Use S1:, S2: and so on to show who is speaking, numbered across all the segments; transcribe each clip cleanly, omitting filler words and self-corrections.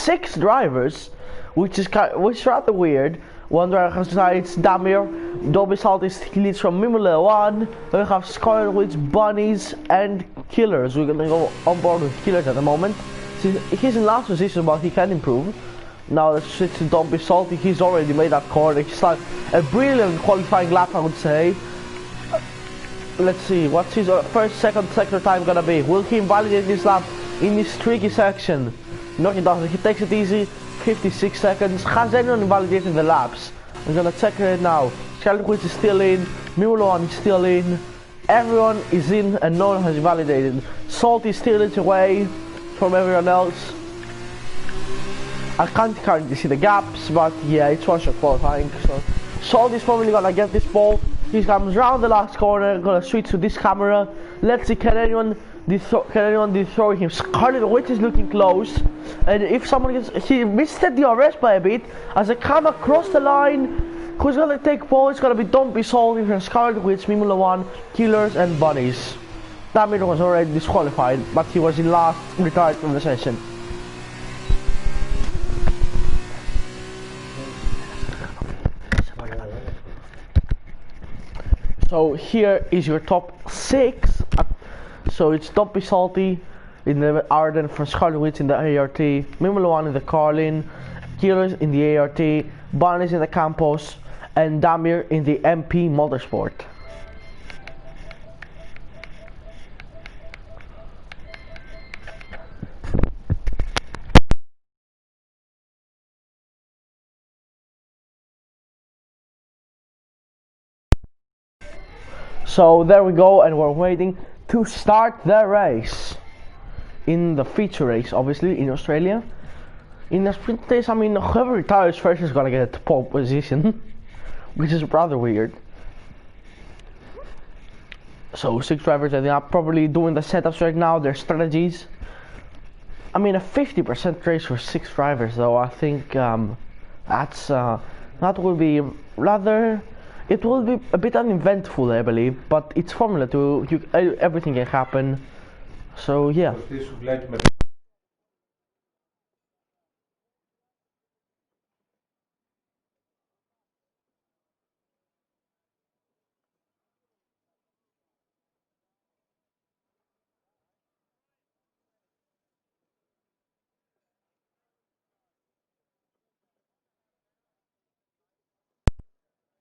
S1: 6 drivers, which is rather weird. One driver decides Damir, Dobby Saltis, he leads from Mimula 1. Then we have Scarlet Witch, Bunnies, and Killers. We're gonna go on board with Killers at the moment. He's in last position, but he can improve. Now let's switch to Dobby Salty. He's already made that corner. He's like a brilliant qualifying lap, I would say. Let's see, what's his first, second sector time gonna be? Will he invalidate this lap in this tricky section? No, he doesn't. He takes it easy. 56 seconds. Has anyone invalidated the laps? I'm gonna check it now. Scarlet Witch is still in. Mulan is still in. Everyone is in and no one has invalidated. Salty still is away from everyone else. I can't currently see the gaps, but yeah, it's one shot qualifying. So Salty is probably gonna get this ball. He comes round the last corner. Gonna switch to this camera. Let's see, can anyone destroy him? Scarlet Witch is looking close, and if someone gets, he missed the DRS by a bit as they come across the line. Who's gonna take pole? It's gonna be Don't Be Salty from Scarlet Witch, Mimula 1, Killers, and Bunnies. Damir was already disqualified, but he was in last, retired from the session. So here is your top 6. So it's Don't Be Salty in the Arden for Scarlet Witch in the ART, Mimula 1 in the Carlin, Killers in the ART, Bunnies in the Campos, and Damir in the MP Motorsport. So there we go, and we're waiting to start the race. In the feature race, obviously, in Australia. In the sprint race, I mean, whoever retires first is gonna get the pole position, which is rather weird. So 6 drivers, and they are probably doing the setups right now, their strategies. I mean, a 50% race for 6 drivers, though. I think that will be rather. It will be a bit uneventful, I believe, but it's Formula 2. Everything can happen. So yeah.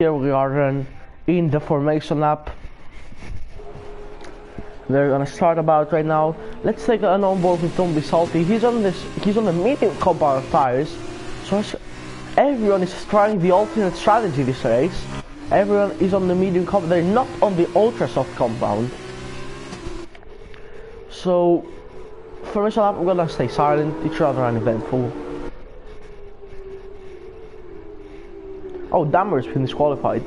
S1: Here we are in the formation lap. They're gonna start about right now. Let's take an onboard with Don't Be Salty. He's on the medium compound tires. So everyone is trying the alternate strategy this race. Everyone is on the medium compound. They're not on the ultra soft compound. So formation lap, we're gonna stay silent. It's rather uneventful. Oh, Damer's been disqualified.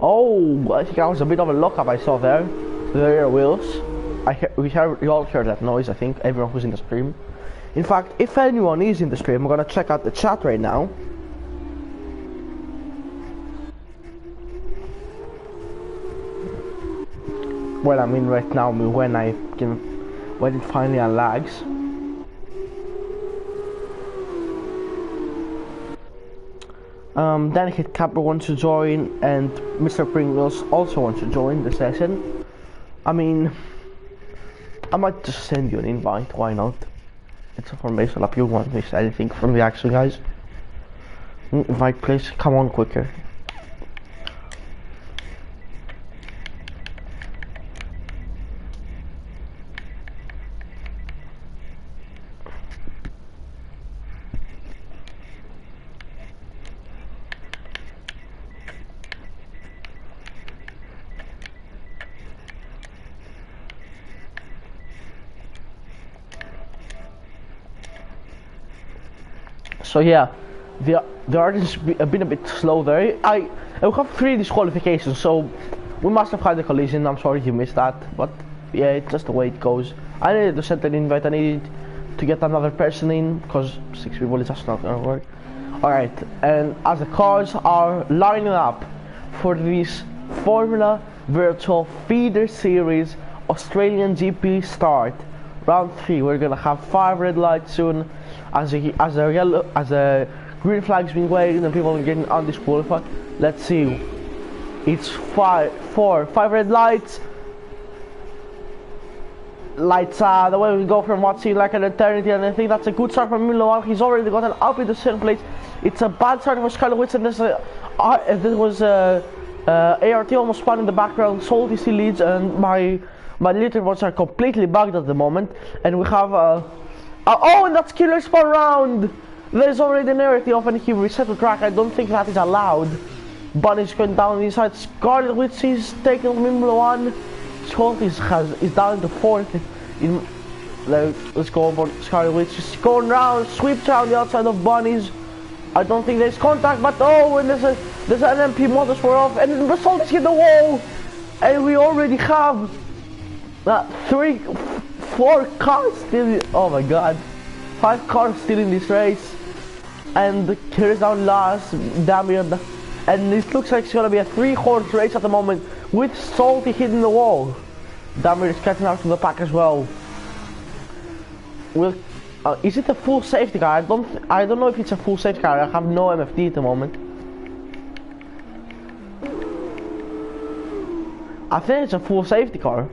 S1: Oh, I think that was a bit of a lockup I saw there. The rear wheels. We all heard that noise, I think, everyone who's in the stream. In fact, if anyone is in the stream, I'm gonna check out the chat right now. Well, I mean right now, when it finally unlags. Danica Capper wants to join, and Mr. Pringles also wants to join the session. I mean, I might just send you an invite, why not? It's a formation lap, you won't miss anything from the action, guys. Invite, please, come on quicker. So yeah, the artist has been a bit slow there. I have 3 disqualifications, so we must have had a collision. I'm sorry you missed that, but Yeah, it's just the way it goes. I needed to send an invite. I needed to get another person in because 6 people is just not gonna work. Alright, and as the cars are lining up for this Formula Virtual Feeder Series Australian GP start, round 3, we're gonna have 5 red lights soon. As a green flag's been waiting and people are getting undisqualified. Let's see. It's 5 red lights. Lights the way we go from what seemed like an eternity, and I think that's a good start from Milan. He's already gotten up into second place. It's a bad start for Skylowitz, and this was ART almost spun in the background. Salty still leads, and my leaderboards are completely bugged at the moment. And we have oh, and that's Killer spun round. There's already an ART off, and he reset the track. I don't think that is allowed. Bunny's going down the inside. Skylowitz is taking Milan. Scott is down to 4th. Let's go over Skylowitz. Just going round, sweeps around the outside of Bunnies. I don't think there's contact, but oh, and there's an MP motors for off, and the Salt is hit the wall, and we already have 4 cars still. Oh my God, 5 cars still in this race, and here's down last, Damir, and it looks like it's gonna be a 3-horse race at the moment with Salty hitting the wall. Damir is catching up to the pack as well. Is it a full safety car? I don't know if it's a full safety car. I have no MFD at the moment. I think it's a full safety car.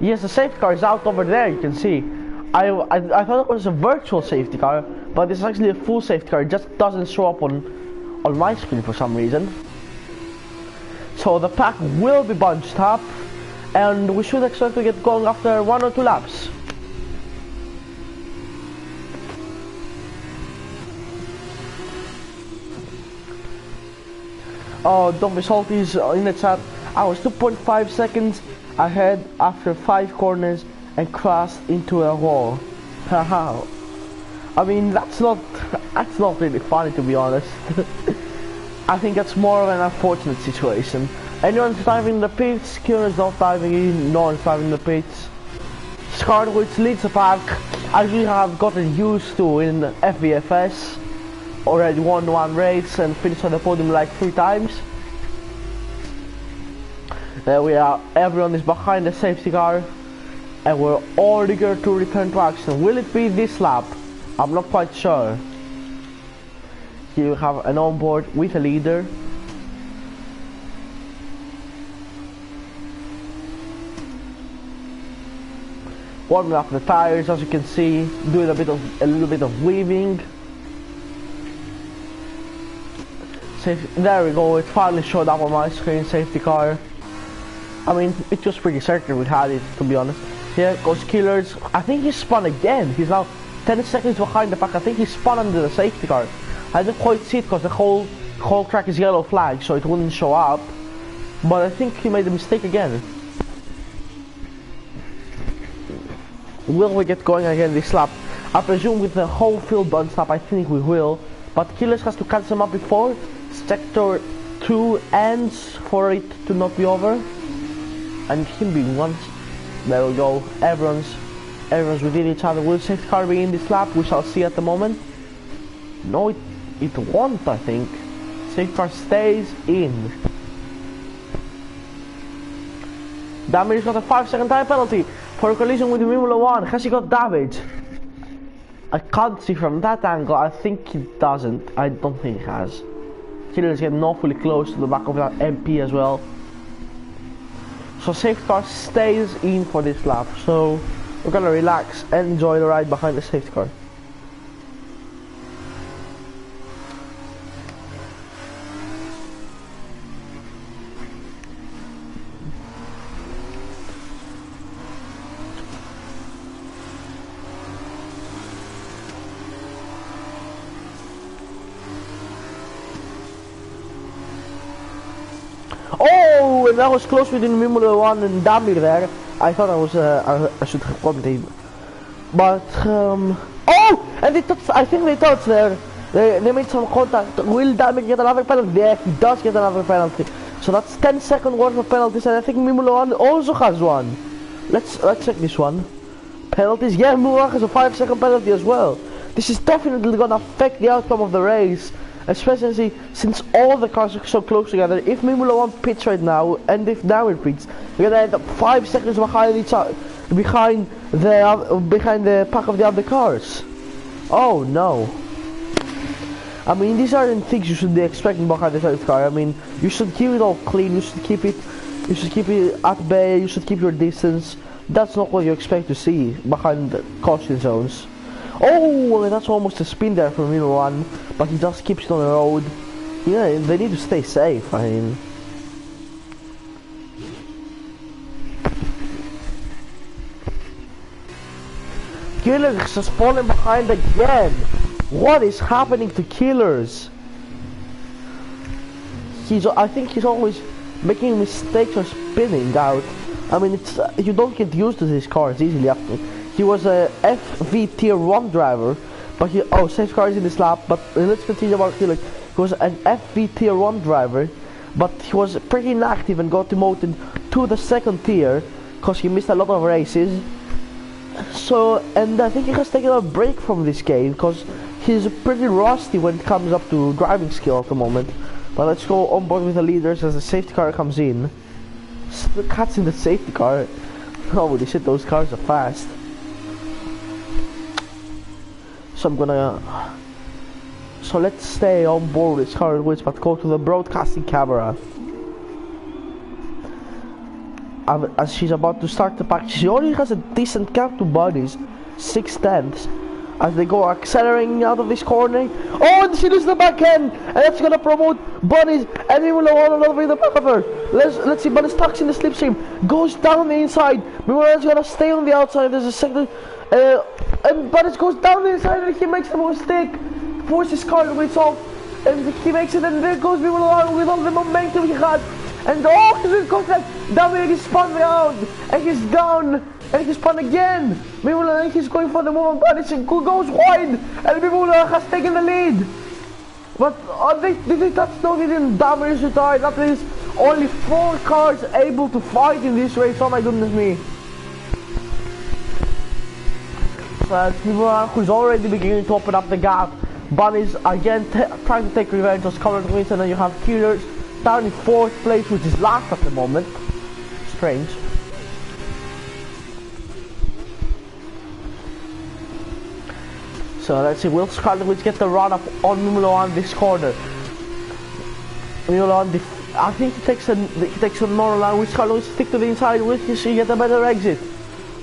S1: Yes, the safety car is out over there. You can see. I thought it was a virtual safety car, but it's actually a full safety car. It just doesn't show up on my screen for some reason. So the pack will be bunched up, and we should expect to get going after 1 or 2 laps. Oh, don't be salty in the chat. I was 2.5 seconds ahead after 5 corners and crashed into a wall. Haha. I mean, that's not really funny, to be honest. I think that's more of an unfortunate situation. Anyone's diving in the pits, Killer's not diving in, no one's diving in the pits. Skylowitz leads the pack, as we have gotten used to in Fvfs. Already won 1 race and finished on the podium like 3 times. There we are, everyone is behind the safety car, and we're all eager to return to action. Will it be this lap? I'm not quite sure. Here we have an onboard with a leader. Warming up the tires, as you can see, doing a little bit of weaving. There we go, it finally showed up on my screen, safety car. I mean, it was pretty certain we had it, to be honest. Here goes Killers. I think he spun again. He's now 10 seconds behind the pack. I think he spun under the safety car. I didn't quite see it because the whole track is yellow flag, so it wouldn't show up. But I think he made a mistake again. Will we get going again this lap? I presume with the whole field bunched up, I think we will. But Killers has to catch them up before Sector 2 ends for it to not be over. And him being once. There we go. Everyone's within each other. Will safety car be in this lap? We shall see at the moment. No, it won't, I think. Safety car stays in. Damir's got a 5-second time penalty for a collision with Formula 1. Has he got damage? I can't see from that angle. I think he doesn't. I don't think he has. Killer is getting awfully close to the back of that MP as well. So safety car stays in for this lap. So we're gonna relax and enjoy the ride behind the safety car. Oh, and that was close between Formula 1 and Damir there. I thought I should have commented. But, oh! And they touched, I think they touched there. They made some contact. Will Damir get another penalty? Yeah, he does get another penalty. So that's 10-second worth of penalties, and I think Formula 1 also has one. Let's check this one. Penalties. Yeah, Murak has a 5-second penalty as well. This is definitely gonna affect the outcome of the race, especially since all the cars are so close together. If Formula 1 pits right now, and if now it pits, we're gonna end up 5 seconds behind each other, behind the pack of the other cars. Oh no. I mean, these aren't things you should be expecting behind the third car. I mean, you should keep it all clean. You should keep it at bay. You should keep your distance. That's not what you expect to see behind the caution zones. Oh, that's almost a spin there from Formula 1, but he just keeps it on the road. Yeah, they need to stay safe. I mean, Killers just falling behind again. What is happening to Killers? I think he's always making mistakes or spinning out. I mean, it's you don't get used to these cars easily. He was a FV tier 1 driver, but safety car is in this lap. But let's continue about Killer. He was an FV tier 1 driver, but he was pretty inactive and got demoted to the 2nd tier because he missed a lot of races. So, and I think he has taken a break from this game because he's pretty rusty when it comes up to driving skill at the moment. But let's go on board with the leaders as the safety car comes in. The cat's in the safety car. Holy shit, those cars are fast. So let's stay on board with Scarlet Witch, but go to the broadcasting camera. As she's about to start the pack, she already has a decent gap to Bunnies, 6/10. As they go accelerating out of this corner. Oh, and she loses the back end, and that's gonna promote Bunnies, and we will all over in the back of her. Let's see, Bunnies stuck in the slipstream, goes down the inside. Mimola's gonna stay on the outside. There's a second, and Bunnies goes down the inside, and he makes the mistake, forces Scarlet Witch off, and he makes it, and there goes Mimola with all the momentum he had. And oh, he's got that down, he spun around, and he's down, and he spun again. Mimola, and he's going for the moment, but it goes wide, and Mimola has taken the lead. But did they touch? No, they didn't damage the tire. That means only 4 cars able to fight in this race. Oh my goodness me. So Mimola, who's already beginning to open up the gap. Bunnies again trying to take revenge on Scarlet Witch, and then you have Killers down in 4th place, which is last at the moment. Strange. So let's see, will Scarlet Witch get the run up on Formula 1 this corner? Formula 1, I think he takes a normal line. Will Scarlet Witch stick to the inside? Will she get a better exit?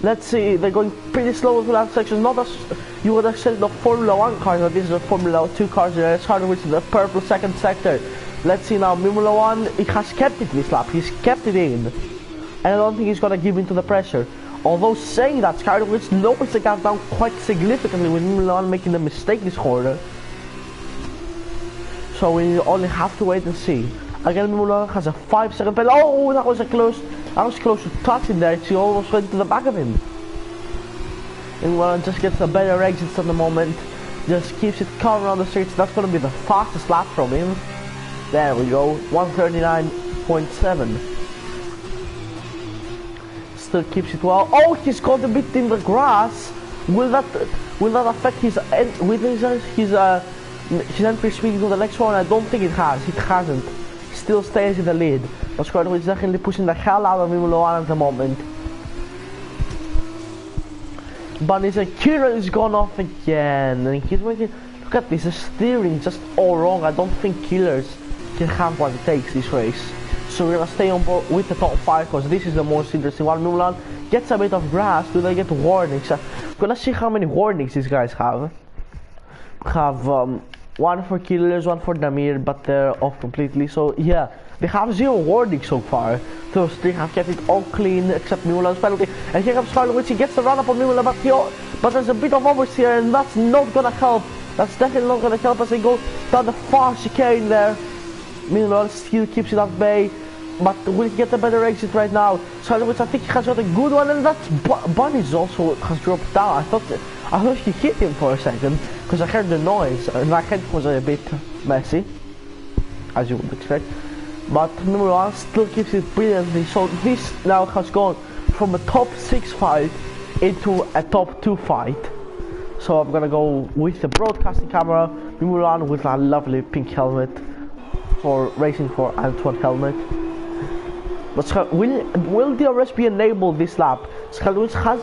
S1: Let's see, they're going pretty slow with the last section. Not as you would have said the Formula 1 cars, but this is a Formula 2 cars. Scarlet Witch in the purple 2nd sector. Let's see now, Formula 1, he has kept it this lap, he's kept it in. And I don't think he's gonna give in to the pressure. Although saying that, Scarlet Witch lowers the gap down quite significantly with Formula 1 making the mistake this corner. So we only have to wait and see. Again, Formula 1 has a 5-second penalty. Oh, that was close to touching there. She almost went to the back of him. Formula 1 just gets a better exit at the moment. Just keeps it calm around the streets. That's gonna be the fastest lap from him. There we go, 139.7. Still keeps it well. Oh, he's got a bit in the grass. Will that affect his entry speed into the next one? I don't think it has. It hasn't. Still stays in the lead. But Scarlet Witch is definitely pushing the hell out of Formula 1 at the moment. But his Kira is gone off again, and he's making. Look at this, the steering just all wrong. I don't think Killers can have what it takes this race. So we're gonna stay on board with the top 5 because this is the most interesting one. Mulan gets a bit of grass. Do they get warnings? We're gonna see how many warnings these guys have. One for Killers, one for Damir, but they're off completely. So yeah, they have 0 warnings so far. Those 3 have kept it all clean except Mulan's penalty. And here comes Scarlet Witch. He gets the run up on Mulan, but there's a bit of oversteer, and that's not gonna help. That's definitely not gonna help as they go down the far chicane there. Mulan still keeps it at bay, but will he get a better exit right now? Scarlet Witch, I think he has got a good one, and that's Bunnies also has dropped down. I thought he hit him for a second because I heard the noise, and my head was a bit messy, as you would expect. But Mulan still keeps it brilliantly. So this now has gone from a top 6 fight into a top 2 fight. So I'm gonna go with the broadcasting camera, Milan with a lovely pink helmet for racing for Antoine helmet. But will DRS be enabled this lap? Skaldwitz has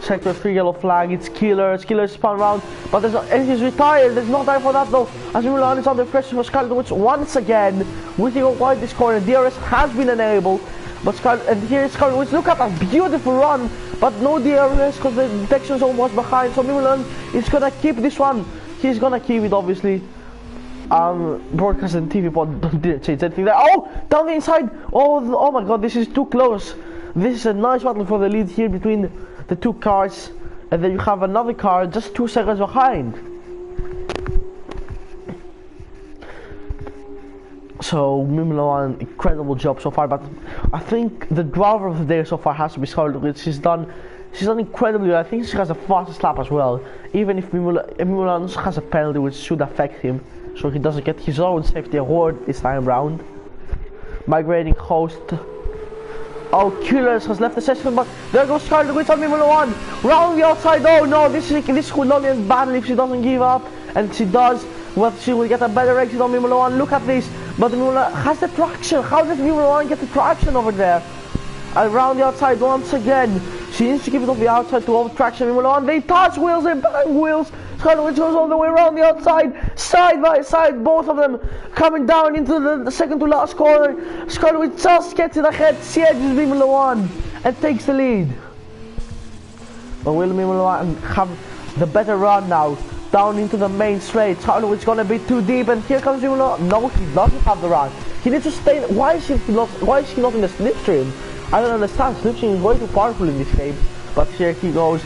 S1: sector 3 yellow flag, it's Killer spun round, but and he's retired, there's no time for that though, as Milan is under pressure for Skaldwitz once again, with the wide this corner. DRS has been enabled, but and here is Skaldwitz, look at that beautiful run, but no DRS because the detection zone was behind, so Milan is gonna keep this one, he's gonna keep it obviously. Broadcast and TV pod didn't change anything there. Oh, down the inside, oh my god, this is too close. This is a nice battle for the lead here between the two cars, and then you have another car just 2 seconds behind. So Milan, incredible job so far, but I think the driver of the day so far has to be Skaldwitz. She's done incredibly well. I think she has the fastest lap as well, even if Milan has a penalty which should affect him, so he doesn't get his own safety award this time round. Migrating host. Oh, Killers has left the session, but there goes Skaldwitz on Milan. Round the outside. Oh no, this could only end badly if she doesn't give up, and she does. Well, she will get a better exit on Milan. Look at this, but Milan has the traction. How does Milan get the traction over there? Around the outside once again. She needs to keep it on the outside to hold traction. Milan, they touch wheels, they bang wheels. Skaldwitz goes all the way around the outside, side by side, both of them coming down into the second to last corner. Skaldwitz just gets it ahead, she edges Milan and takes the lead. But will Milan have the better run now? Down into the main straight. Skaldwitz gonna be too deep, and here comes Milan. No, he doesn't have the run. He needs to stay. Why is he not in the slipstream? I don't understand. Slipstream is way too powerful in this game. But here he goes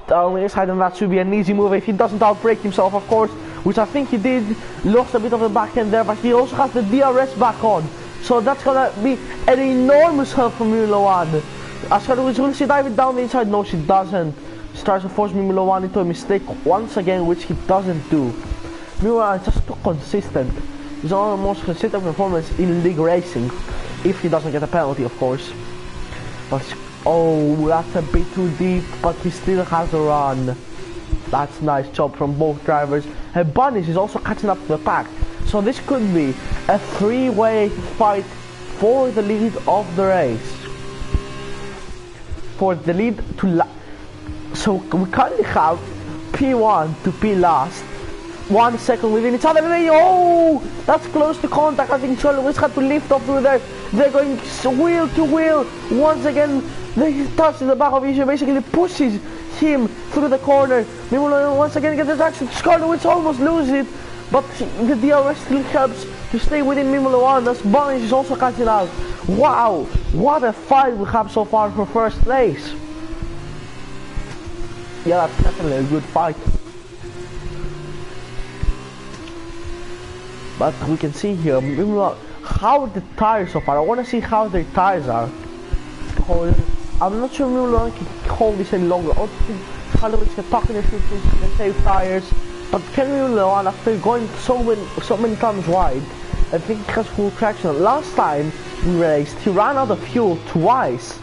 S1: down the inside, and that should be an easy move if he doesn't outbrake himself, of course, which I think he did. Lost a bit of the back end there, but he also has the DRS back on, so that's gonna be an enormous help for Milan. Skaldwitz, will she dive it down the inside? No, she doesn't. She tries to force Milan into a mistake once again, which he doesn't do. Milan is just too consistent. He's one of the most consistent performance in league racing, if he doesn't get a penalty, of course. But oh, that's a bit too deep, but he still has a run. That's nice job from both drivers. And Bunnies is also catching up to the pack. So this could be a 3-way fight for the lead of the race. For the lead to so we currently have P1 to P last. 1 second within each other. Oh, that's close to contact. I think Skaldwitz had to lift off through there. They're going wheel to wheel. Once again, they touch the back of Isha, basically pushes him through the corner. Milan once again gets the traction. Skaldwitz almost loses it, but the DRS still helps to stay within Milan. As Bunnies is also catching out. Wow, what a fight we have so far for first place. Yeah, that's definitely a good fight. But we can see here how the tires so far. I want to see how their tires are. I'm not sure Milan can hold this any longer. I think Skaldwitz can talk in the future, can save tires. But can Milan, after going so many times wide, I think he has full traction. Last time we raced, he ran out of fuel twice.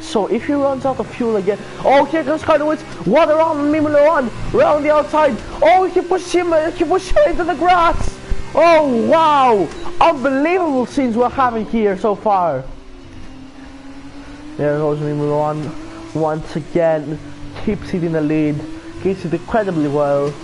S1: So if he runs out of fuel again, oh, here comes Skaldwitz. What around Milan? Round the outside. Oh, he pushed him into the grass. Oh wow! Unbelievable scenes we're having here so far. There goes Milan once again, keeps it in the lead, keeps it incredibly well.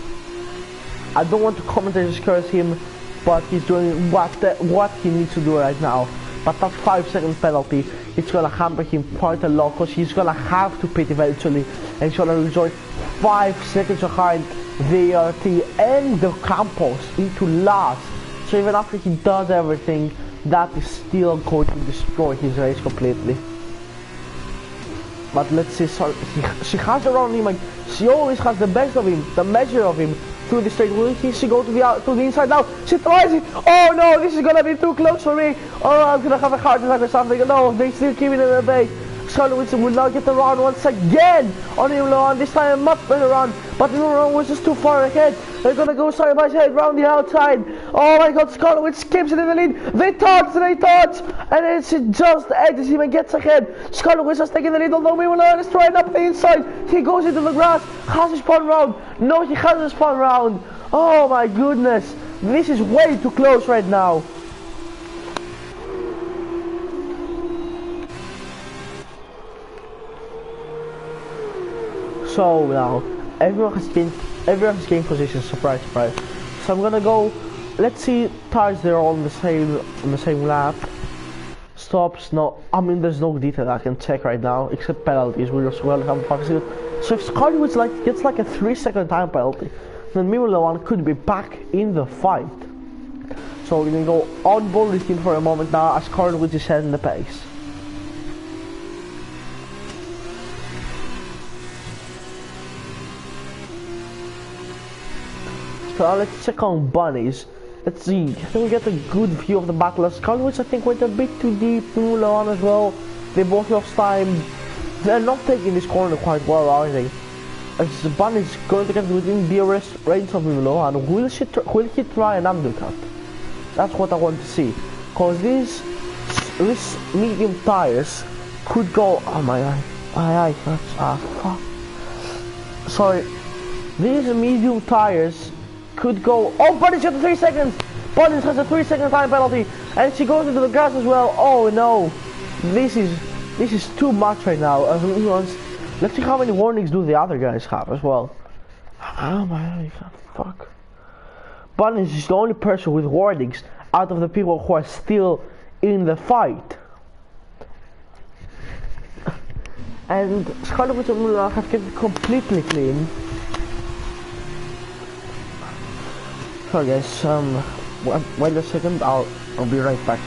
S1: I don't want to commentate to curse him, but he's doing what he needs to do right now. But that 5-second penalty, it's gonna hamper him quite a lot, because he's gonna have to pit eventually, and he's gonna rejoin 5 seconds behind VRT and the Campos into last. So even after he does everything, that is still going to destroy his race completely. But let's see, she has around him, like, she always has the best of him, the measure of him through the straight. Will she go to the inside now? She tries it. Oh no, this is gonna be too close for me. Oh, I'm gonna have a heart attack or something. No, they still keep it in the bay. Scarlet Witch will now get the round once again on Milan. This time a much better run, but Milan was just too far ahead. They're gonna go side by side round the outside. Oh my god, Scarlet Witch keeps it in the lead. They touch, and then she just edges him and gets ahead. Scarlet Witch has taken the lead, although Milan is trying up the inside. He goes into the grass, has a spawn round. No, he has a spawn round. Oh my goodness, this is way too close right now. So now everyone has gained position. Surprise, surprise. So I'm gonna go. Let's see tires they're on the same lap. Stops. No, I mean there's no detail I can check right now except penalties. We just well have 5 seconds. So if Scarlet Witch gets like a 3-second time penalty, then Milan could be back in the fight. So we're gonna go on ball this team for a moment now as Scarlet Witch is setting the pace. So let's check on bunnies. Let's see. I think we get a good view of the battle. As Scarlet Witch I think went a bit too deep. Milan as well. They both lost time. They're not taking this corner quite well, are they? As the bunny's going to get within the arrest range of Milan. Will he try an undercut? That's what I want to see. Cause these medium tires could go. Oh my god. Fuck. Sorry. These medium tires could go. Oh, Bunny's got the 3 seconds. Bunny has a 3-second time penalty, and she goes into the grass as well. Oh no, this is too much right now. Let's see how many warnings do the other guys have as well. Oh my god, fuck. Bunny is the only person with warnings out of the people who are still in the fight. And Scarlet Witch and Milan have kept it completely clean. So guys, wait a second, I'll be right back.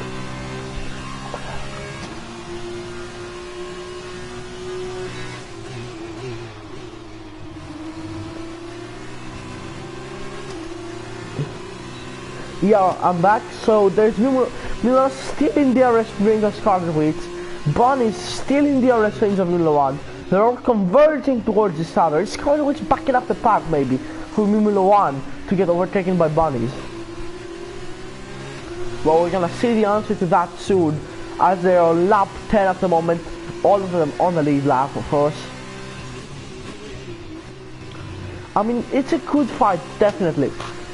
S1: Yeah, I'm back. So there's Milan still in the arrest range of Scarlet Witch. Bunny is still in the arrest range of Milan. They're all converging towards each other. Scarlet Witch backing up the pack maybe for Milan to get overtaken by bunnies. Well, we're gonna see the answer to that soon, as they're on lap 10 at the moment. All of them on the lead lap, of course. I mean, it's a good fight, definitely.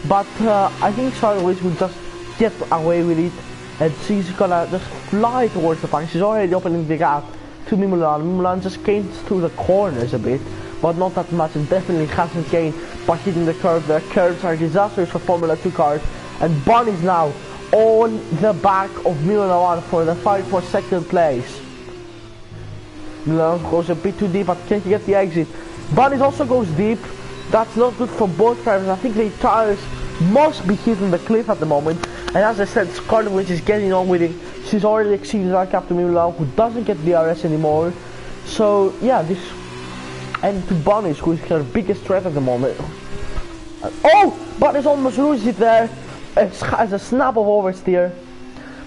S1: But I think Scarlet Witch will just get away with it, and she's gonna just fly towards the pack. She's already opening the gap to Milan. Milan just gains through the corners a bit, but not that much, and definitely hasn't gained by hitting the curve. The curves are disastrous for Formula 2 cars, and Bunny's now on the back of Milan for the fight for second place. Milan goes a bit too deep, but can't get the exit. Bunny's also goes deep. That's not good for both drivers. I think the tires must be hitting the cliff at the moment, and as I said, Scarlet Witch is getting on with it. She's already exceeded our captain Milan, who doesn't get DRS anymore. So yeah, this. And to Bunnies, who is her biggest threat at the moment. Oh! Bunnies almost loses it there. As a snap of oversteer.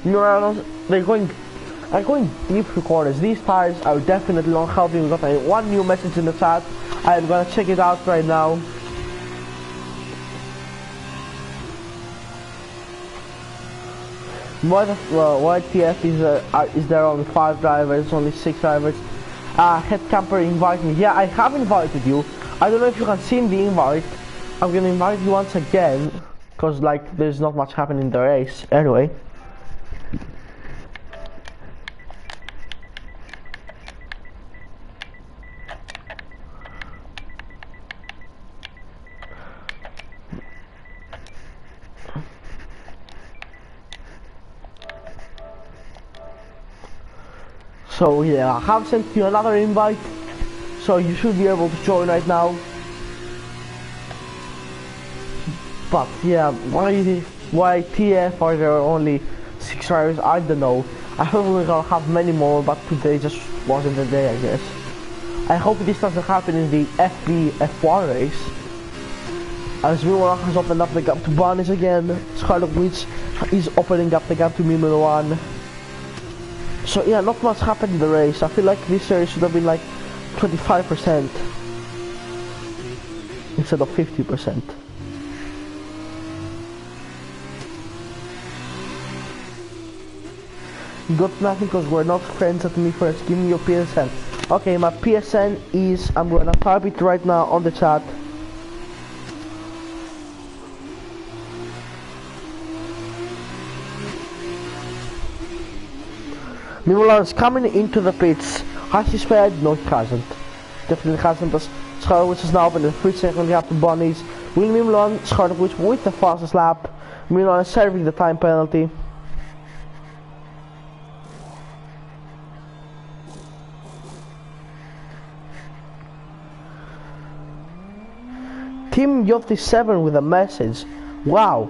S1: They're going deep through corners. These tires are definitely not helping. We got one new message in the chat. I'm gonna check it out right now. YTF is there only 5 drivers, only 6 drivers. Head camper invite me. Yeah, I have invited you. I don't know if you can see the invite. I'm gonna invite you once again, cause like there's not much happening in the race anyway. So yeah, I have sent you another invite, so you should be able to join right now. But yeah, why TF are there only 6 drivers? I don't know. I hope we're gonna have many more, but today just wasn't the day, I guess. I hope this doesn't happen in the F1 race. As Milan has opened up the gap to Bunnies again. Scarlet Witch is opening up the gap to Milan. So yeah, not much happened in the race. I feel like this race should have been like 25% instead of 50%. You got nothing because we're not friends at me first. Give me your PSN. Okay, my PSN is, I'm gonna type it right now on the chat. Mimolan is coming into the pits. Has he spared? No, he hasn't. Definitely hasn't. As Scharwitz is now up in the 3 second gap to Bunnies. Will Mimolan, Scharwitz with the fastest lap. Mimolan is serving the time penalty. Team Yotti7 with a message. Wow.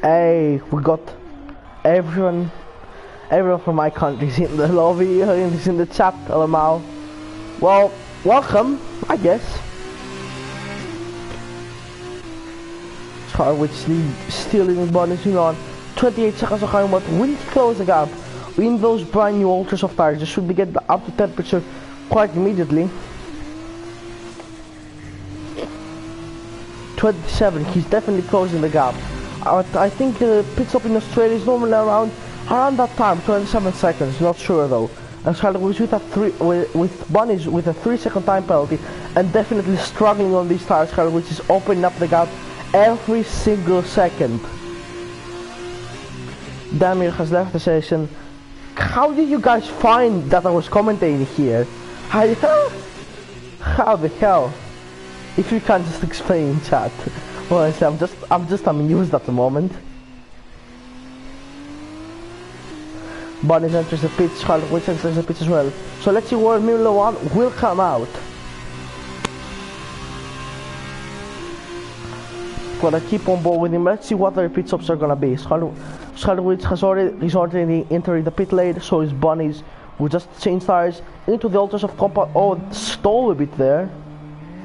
S1: Hey, we got everyone from my country is in the lobby, is in the chat, allemaal. Well, welcome, I guess. Scharwitz still in the bonus, on 28 seconds of going, but will he close the gap? In those brand new ultras of tires, they should be get up to temperature quite immediately. 27, he's definitely closing the gap. I think pit stop in Australia is normally around that time, 27 seconds. Not sure though. And Scharwitz with Bunnies with a 3 second time penalty, and definitely struggling on these tires. Scharwitz is opening up the gap every single second. Damir has left the session. How did you guys find that I was commentating here? How the hell? If you can't just explain in chat. Honestly, I'm just amused at the moment. Bunnies enters the pit, Scharwitz enters the pit as well. So let's see where Miller 1 will come out. Gonna keep on board with him. Let's see what their pit stops are gonna be. Scharwitz is already entering the pit lane, so his Bunnies will just change tires into the ultras of compound. Oh, stall a bit there.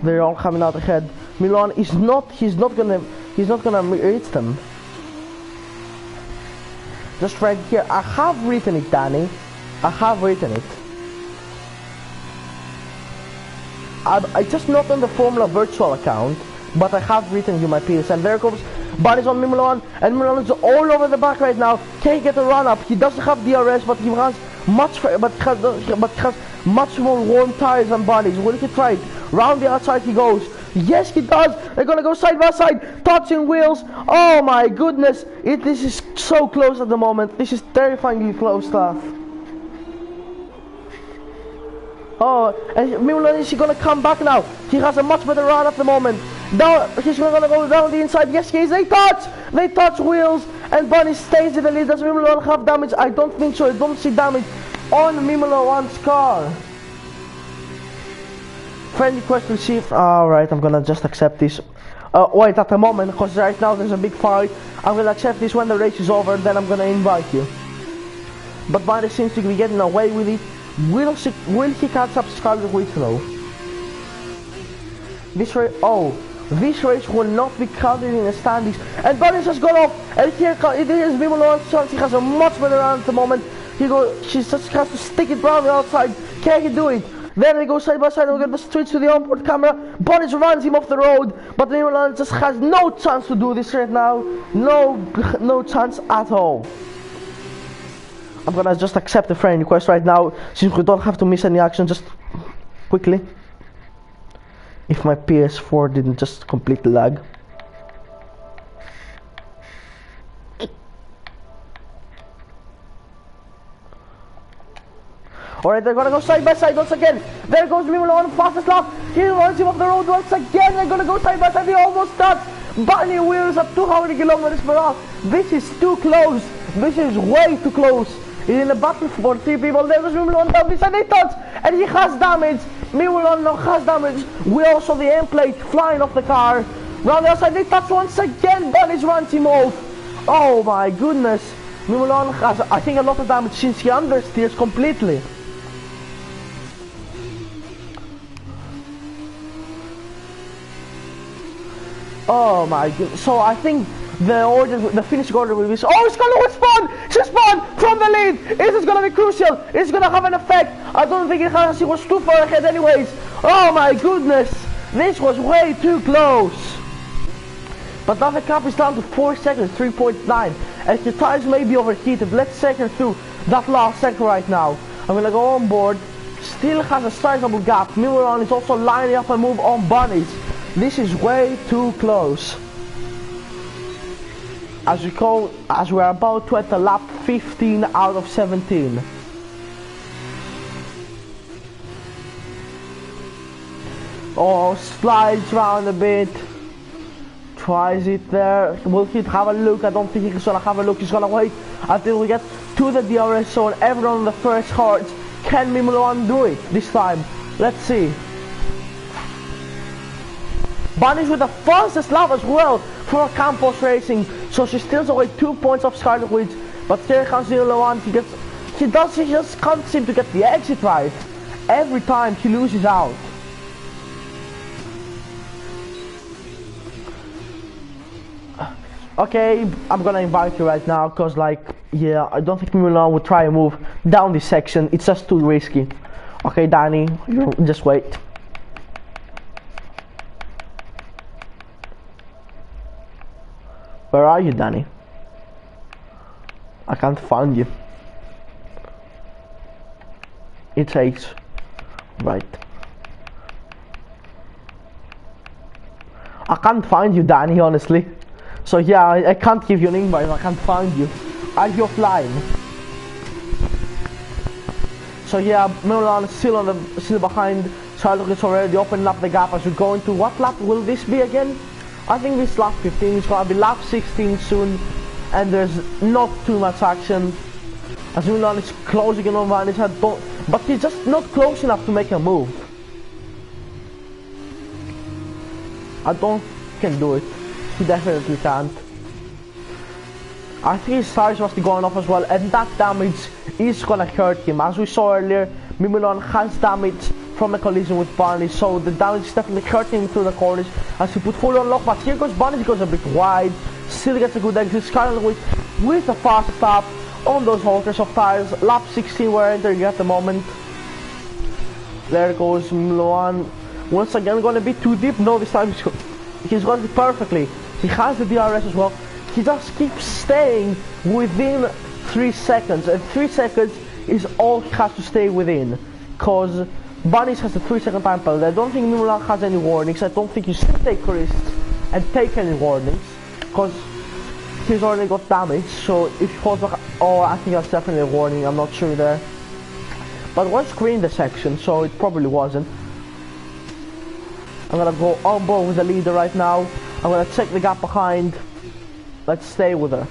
S1: They're all coming out ahead. Milan is not. He's not gonna reach them. Just right here. I have written it, Danny. I have written it. I just not on the Formula virtual account, but I have written you my PSN. There comes Bunnies on Milan, and Milan is all over the back right now. Can't get a run up. He doesn't have DRS, but he has much more warm tires than Bunnies. Will he try it? Round the outside he goes. Yes, he does. They're gonna go side by side, touching wheels. Oh my goodness! This is so close at the moment. This is terrifyingly close stuff. Oh, and Milan, is he gonna come back now? He has a much better run at the moment. Now he's gonna go down the inside. Yes, he is. They touch wheels, and Bunny stays in the lead. Does Mimola have damage? I don't think so. I don't see damage on Mimola 1's car. Friend request received. Alright, I'm gonna just accept this. Wait at the moment, because right now there's a big fight. I'm gonna accept this when the race is over, then I'm gonna invite you. But Bunny seems to be getting away with it. Will he catch up Scharwitz though? This race will not be counted in the standings. And Bunny has gone off. And here it is Mimola chance. He has a much better run at the moment. She just has to stick it round the outside. Can he do it? Then they go side by side. We'll get the switch to the onboard camera. Bunny runs him off the road. But Mimola just has no chance to do this right now. No chance at all. I'm gonna just accept the friend request right now, since we don't have to miss any action, just quickly. If my PS4 didn't just completely lag. Alright, they're gonna go side by side once again. There goes Mimola on fastest lap. He runs him off the road once again. They're gonna go side by side. They almost touch. Bunny wheels at 200 kilometers per hour. This is too close. This is way too close. He's in a battle for 3 people. There goes Mimola down this side. They touch, and he has damage. Mimola has damage. We also the end plate flying off the car. Round the outside, they touch once again. Bunny runs him off. Oh my goodness. Mimola has, I think, a lot of damage since he understeers completely. Oh my goodness. So I think the finishing order will be. Oh, Scarlet Witch spawned! She spawned from the lead! Is this gonna be crucial? Is it gonna have an effect? I don't think it has. She was too far ahead anyways. Oh my goodness! This was way too close. But now the cap is down to 4 seconds, 3.9. And the tires may be overheated. Let's check her through that last sector right now. I'm gonna go on board. Still has a sizable gap. Mimuron is also lining up and move on bunnies. This is way too close. As we are about to enter lap 15 out of 17. Oh, slides round a bit. Tries it there. Will he have a look? I don't think he's gonna have a look. He's gonna wait until we get to the DRS zone. Everyone on the first cards. Can Mimuron do it this time? Let's see. Bunny's with the fastest lap as well for Campos Racing, so she steals away 2 points of Scarlet Witch. But here comes Mimuron. He just can't seem to get the exit right. Every time he loses out. Okay, I'm gonna invite you right now, cause like, yeah, I don't think Mimuron would try and move down this section. It's just too risky. Okay, Danny, you just wait. Where are you, Danny? I can't find you. It takes right. I can't find you, Danny, honestly. So yeah, I can't give you an invite. I can't find you. Are you offline? So yeah, Mimuron is still behind. Charlotte is already opened up the gap as we go into what lap will this be again? I think this lap 15 is gonna be lap 16 soon, and there's not too much action. As Mimuron is closing in on Van's head, but he's just not close enough to make a move. I don't think he can do it. He definitely can't. I think his tires must be going off as well, and that damage is gonna hurt him. As we saw earlier, Mimuron has damage from a collision with Barney, so the damage is definitely hurting him through the corners as he put full on lock. But here goes Barney, he goes a bit wide, still gets a good exit. Scarlet with the fastest lap on those halters of tires. Lap 16 we're entering at the moment. There goes Mimuron. Once again gonna be too deep. No, this time he's going to be perfectly. He has the DRS as well. He just keeps staying within 3 seconds, and 3 seconds is all he has to stay within, cause Bunnies has a 3-second time penalty. I don't think Mimuron has any warnings. I don't think you should take risks and take any warnings, cause he's already got damage. So if he falls back, oh, I think that's definitely a warning. I'm not sure there, but it was green the section, so it probably wasn't. I'm gonna go on board with the leader right now. I'm gonna check the gap behind. Let's stay with her.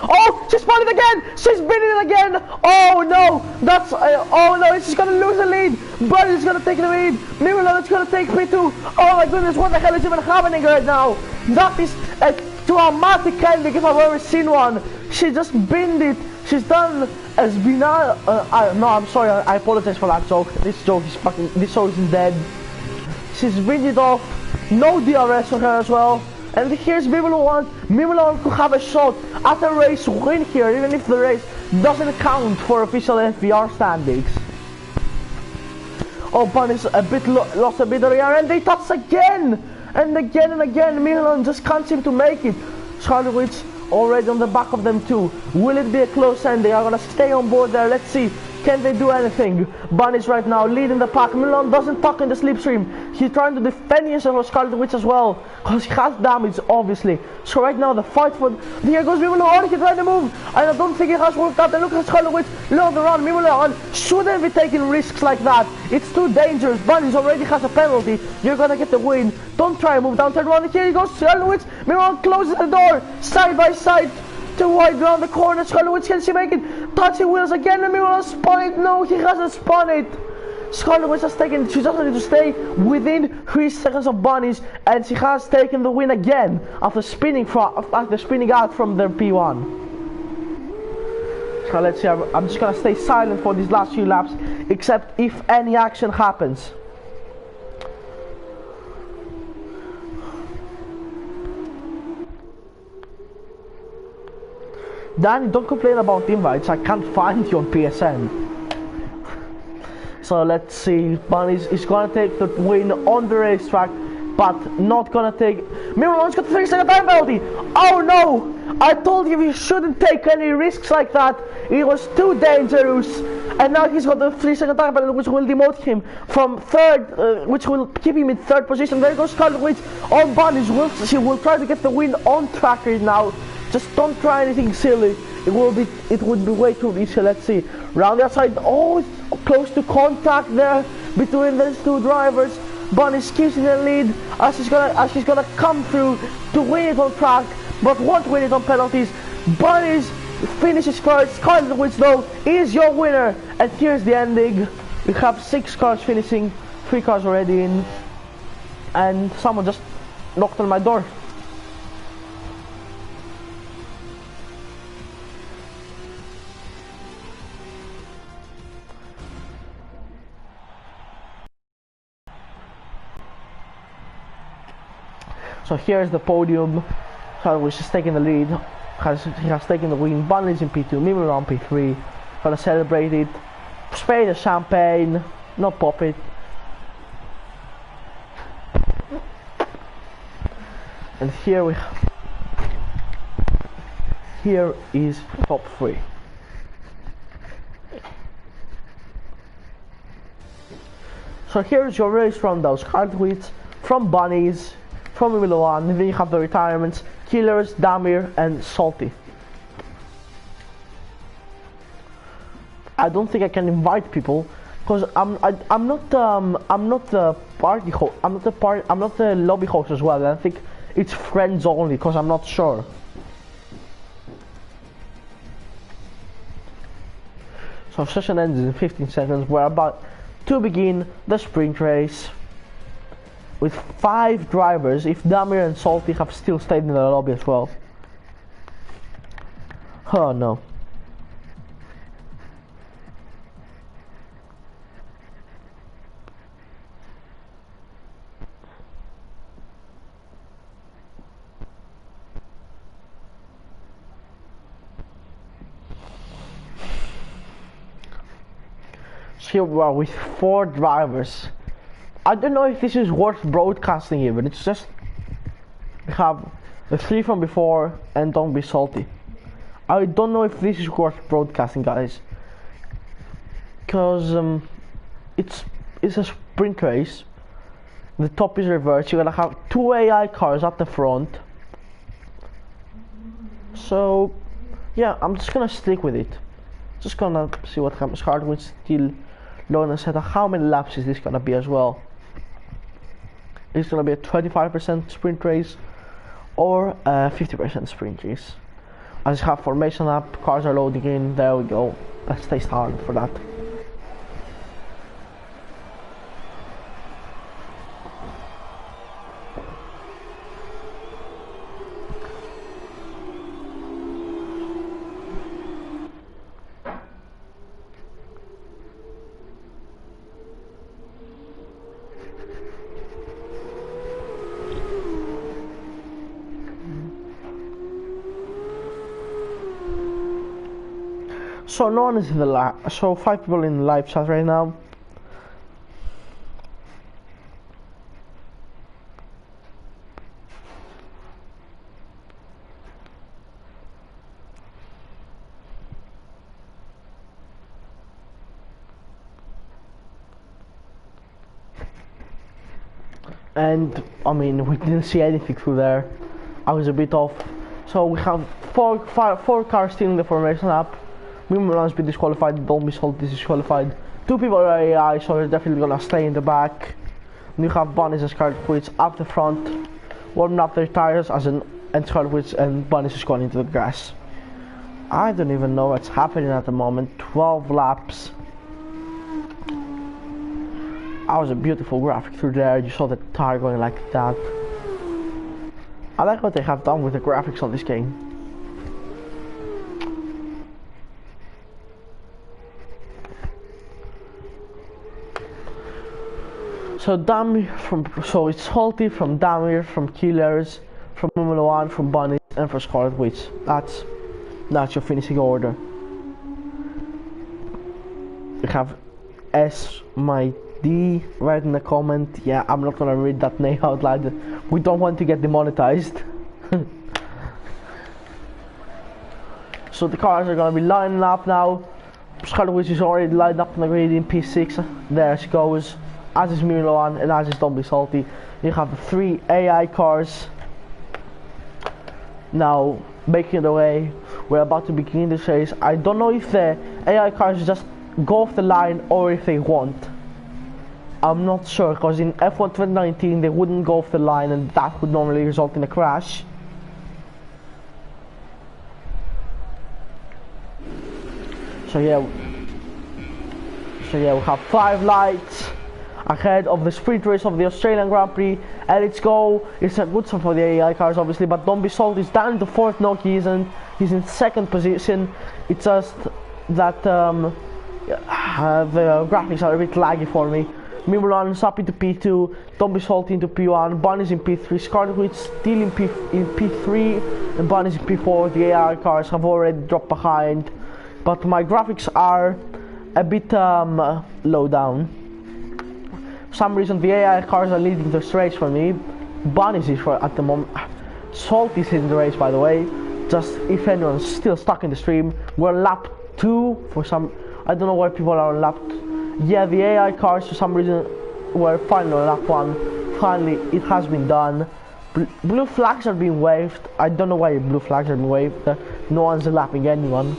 S1: Oh, she's spun it again! She's been it again! Oh no! That's oh no! She's gonna lose the lead. Bunny's gonna take the lead. Mimuron is gonna take P2. Oh my goodness! What the hell is even happening right now? That is a dramatic ending if I've ever seen one. She just binned it. She's done as Bina. No, I'm sorry. I apologize for that joke. This joke is fucking. This joke is dead. She's binned it off. No DRS on her as well. And here's Mimuron. Mimuron could have a shot at a race win here, even if the race doesn't count for official FVR standings. Oh, Bunny's a bit lost a bit of air, and they touch again and again and again. Mimuron just can't seem to make it. Scarlet Witch already on the back of them too. Will it be a close end? They are gonna stay on board there. Let's see. Can they do anything? Bunny's right now leading the pack. Mimuron doesn't tuck in the slipstream. He's trying to defend himself for Scarlet Witch as well, because he has damage, obviously. So right now the fight for... Here goes Mimuron. Oh, he's trying to move. And I don't think it has worked out. And look at Scarlet Witch. Look around. Mimuron shouldn't be taking risks like that. It's too dangerous. Bunny's already has a penalty. You're gonna get the win. Don't try and move down. Turn around. Here he goes. Scarlet Witch. Mimuron closes the door. Side by side. Too wide around the corner. Scarlet Witch, can she make it? Touching wheels again, and Mimuron spun it. No, he hasn't spun it. Scarlet Witch has taken. She just needs to stay within 3 seconds of Bunnies, and she has taken the win again after spinning out from their P1. So let's see. I'm just gonna stay silent for these last few laps, except if any action happens. Danny, don't complain about invites. I can't find you on PSN. So let's see. Bunnies is gonna take the win on the racetrack, but not gonna take. Mirror's got the 3-second time penalty. Oh no! I told you shouldn't take any risks like that. It was too dangerous. And now he's got the 3-second time penalty, which will demote him from third, which will keep him in third position. There goes Scarlet Witch on Bunnies. She will try to get the win on tracker now. Just don't try anything silly. It would be way too easy. Let's see. Round the outside. Oh, it's close to contact there between these two drivers. Bunnies keeps in the lead as she's gonna come through to win it on track, but won't win it on penalties. Bunnies finishes first. Scarlet Witch though is your winner, and here's the ending. We have 6 cars finishing, 3 cars already in, and someone just knocked on my door. So here's the podium. Scarlet Witch is taking the lead. He has taken the win. Bunnies in P2, Mimi on P3. Gonna celebrate it. Spray the champagne, not pop it. And here is top 3. So here's your race rundown. Scarlet Witch from Bunnies, from Formula 1, and then you have the retirements: Killers, Damir, and Salty. I don't think I can invite people because I'm not the party host. I'm not the lobby host as well. I think it's friends only because I'm not sure. So session ends in 15 seconds. We're about to begin the sprint race with 5 drivers, if Damir and Salty have still stayed in the lobby as well. Oh no. Here we are with 4 drivers. I don't know if this is worth broadcasting even. It's just we have the 3 from before and don't be salty. I don't know if this is worth broadcasting, guys, because it's a sprint race. The top is reversed. You're gonna have 2 AI cars at the front. So yeah, I'm just gonna stick with it. Just gonna see what happens. Hardwood still low in the setup. How many laps is this gonna be as well? It's gonna be a 25% sprint race or a 50% sprint race. I just have formation up, cars are loading in, there we go. Let's stay started for that. So no one is in the live, so 5 people in the live chat right now. And I mean, we didn't see anything through there. I was a bit off. So we have four cars still in the formation lap. Mimuran's been disqualified, Don't Be Salty is disqualified. 2 people are AI, so they're definitely gonna stay in the back. And you have Bunnies and Scarlet Witch up the front, warming up their tires and Scarlet Witch and Bunnies is going into the grass. I don't even know what's happening at the moment. 12 laps. That was a beautiful graphic through there. You saw the tire going like that. I like what they have done with the graphics on this game. So it's Salty from Damir, from Killers, from Formula 1, from Bunnies, and from Scarlet Witch. That's That's your finishing order. You have S my D right in the comment. Yeah, I'm not gonna read that name out loud. We don't want to get demonetized. So the cars are gonna be lining up now. Scarlet is already lined up in the grid in P6. There she goes. As is Milan and as is Don't Be Salty. You have the 3 AI cars now making the way. We're about to begin the chase. I don't know if the AI cars just go off the line or if they won't. I'm not sure, because in F1 2019 they wouldn't go off the line and that would normally result in a crash. So yeah, we have 5 lights ahead of the sprint race of the Australian Grand Prix, and let's go. It's a good sign for the AI cars obviously, but Don't Be Salty is down to 4th. No, he isn't. He's in 2nd position. It's just that the graphics are a bit laggy for me. Mimulan is up into P2, Don't Be Salty into P1, Bunny's in P3, Scarlet Witch still in P3, and Bunny's in P4. The AI cars have already dropped behind, but my graphics are a bit low down. For some reason the AI cars are leading this race for me. Bunny's is for at the moment. Salty's in the race, by the way. Just if anyone's still stuck in the stream, we're on lap 2 for some. I don't know why people are on lap 2. Yeah, the AI cars for some reason were finally on lap 1. Finally, it has been done. Blue flags are being waved. I don't know why blue flags are being waved. No one's lapping anyone.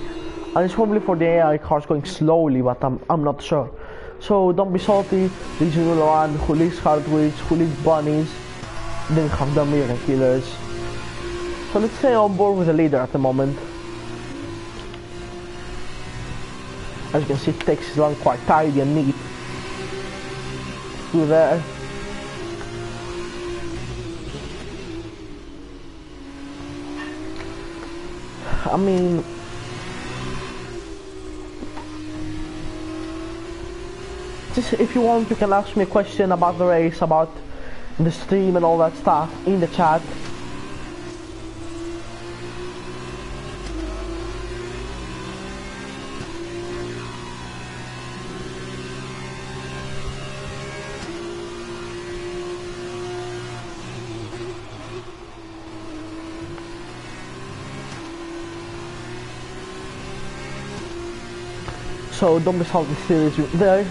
S1: And it's probably for the AI cars going slowly, but I'm not sure. So Don't Be Salty, leads Milan, who leads Scarlet Witch, who leads Bunnies. Then you have the Mirror Killers. So let's stay on board with the leader at the moment. As you can see, it takes his run quite tidy and neat. Through there. I mean, just if you want, you can ask me a question about the race, about the stream and all that stuff in the chat. So Don't Be Salty still is there.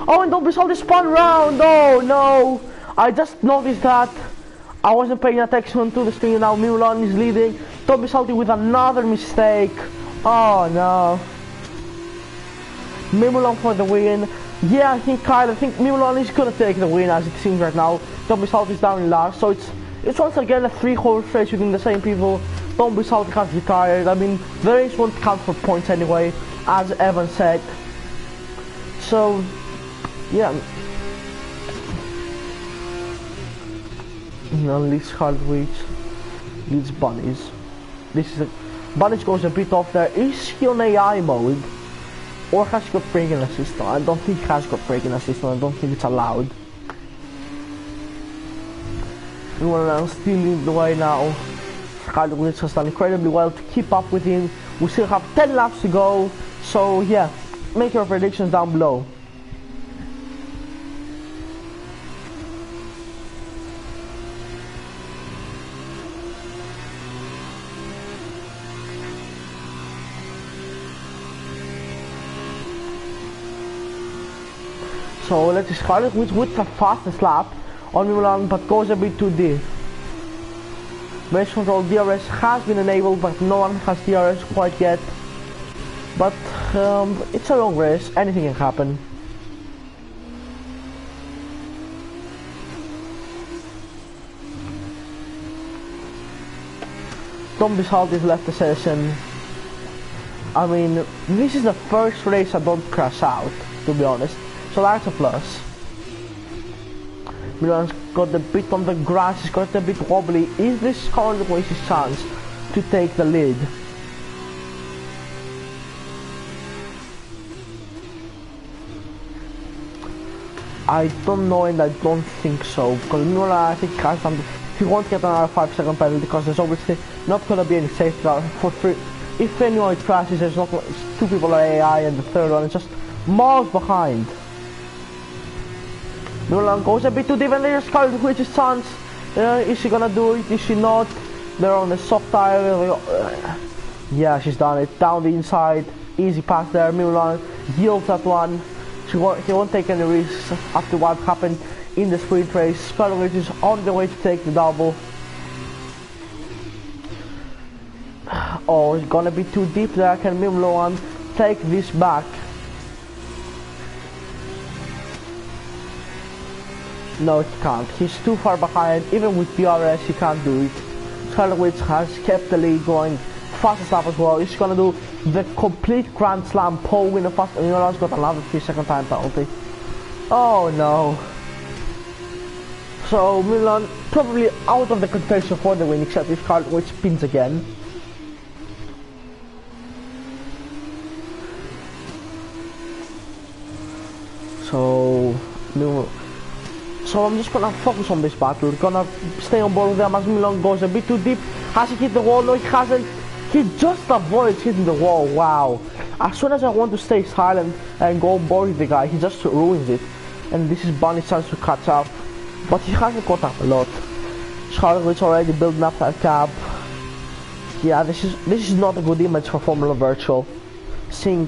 S1: Oh, and Don't Be Salty spun round. Oh no! I just noticed that. I wasn't paying attention to the screen. Now Milan is leading. Don't Be Salty with another mistake. Oh no! Milan for the win. Yeah, I think Milan is gonna take the win as it seems right now. Don't Be Salty is down in last, so it's once again a 3-horse race within the same people. Don't Be Salty has retired. I mean, the race won't count for points anyway, as Evan said. So, yeah. Leads Scarlet Witch, leads Bunnies. Bunnies goes a bit off there. Is he on AI mode? Or has he got braking assist? I don't think he has got braking assist. I don't think it's allowed. Everyone still in the way now. Scarlet Witch has done incredibly well to keep up with him. We still have 10 laps to go. So yeah, make your predictions down below. So let's see, Scarlet Witch with the fastest lap on Milan, but goes a bit too deep. Race control DRS has been enabled, but no one has DRS quite yet. But it's a long race, anything can happen. Don't Be Salty left the session. I mean, this is the first race I don't crash out, to be honest. So that's a plus. Milan's got the bit on the grass, he's got a bit wobbly. Is this Scarlet Witch's chance to take the lead? I don't know, and I don't think so, because Mulan, I think, has some. He won't get another 5-second penalty because there's obviously not gonna be any safety car for free. If anyone crashes, there's not. Two people are AI, and the third one is just miles behind. Mulan goes a bit too deep, and there's Scarlet Witch's chance. Is she gonna do it? Is she not? They're on the soft tire. Yeah, she's done it. Down the inside, easy pass there. Mulan yields that one. He won't take any risks after what happened in the sprint race. Scarlet Witch is on the way to take the double. Oh, it's gonna be too deep there. Can Mulan take this back? No, he can't. He's too far behind. Even with DRS, he can't do it. Scarlet Witch has kept the lead going. Fastest lap as well. He's gonna do the complete Grand Slam pole winner fast. And Mulan's got another 3-second time penalty. Oh no. So Mulan probably out of the contention for the win, except if Scarlet Witch spins again. So I'm just gonna focus on this battle. Gonna stay on board with them as Mulan goes a bit too deep. Has he hit the wall? No, he hasn't. He just avoids hitting the wall. Wow. As soon as I want to stay silent and go on board with the guy, he just ruins it. And this is Bunny's chance to catch up. But he hasn't caught up a lot. Scarlet Witch already building up that gap. Yeah, this is not a good image for Formula Virtual. Seeing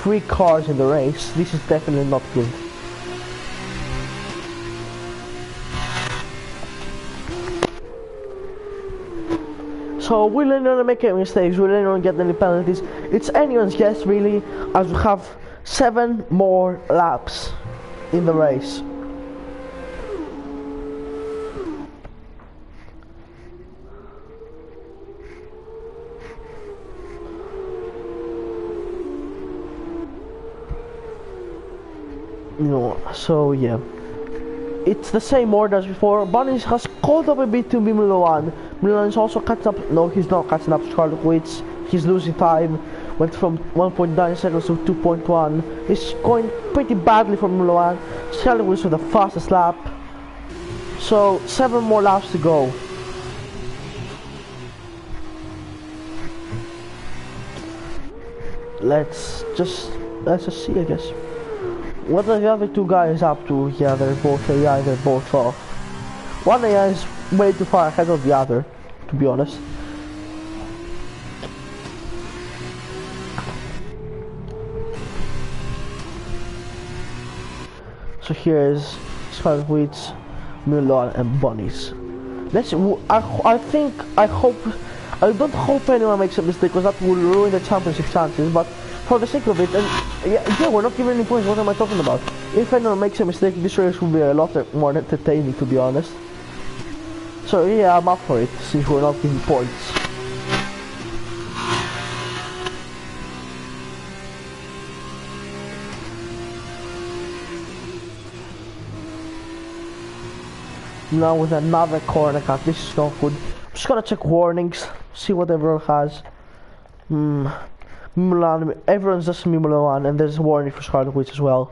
S1: 3 cars in the race, this is definitely not good. So will anyone make any mistakes? Will anyone get any penalties? It's anyone's guess really, as we have 7 more laps in the race. No, so yeah. It's the same order as before. Bunny has caught up a bit to Mulan. Mulan is also catching up. No, he's not catching up to Scarlet Witch. He's losing time. Went from 1.9 seconds to 2.1. It's going pretty badly for Mulan. Scarlet Witch with the fastest lap. So 7 more laps to go. Let's just see, I guess. What are the other 2 guys up to? Yeah, they're both AI, they're both off. One AI is way too far ahead of the other, to be honest. So here's Scarlet Witch, Mulan, and Bunnies. I don't hope anyone makes a mistake, because that will ruin the championship chances, but for the sake of it, and yeah, we're not giving any points, what am I talking about? If anyone makes a mistake, this race will be a lot more entertaining, to be honest. So yeah, I'm up for it, since we're not giving points. Now with another corner cut, this is not good. I'm just gonna check warnings, see what everyone has. Mulan, everyone's just Mulan, and there's a warning for Scarlet Witch as well.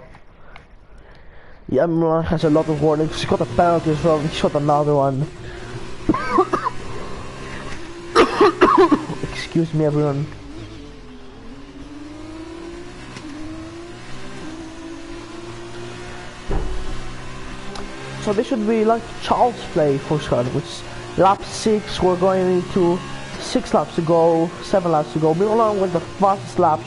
S1: Yeah, Mulan has a lot of warnings. She got a penalty as well, and he shot another one. Excuse me, everyone. So this should be like child's play for Scarlet Witch. Lap 6, we're going into 6 laps to go, 7 laps to go. Mulan with the fastest lap,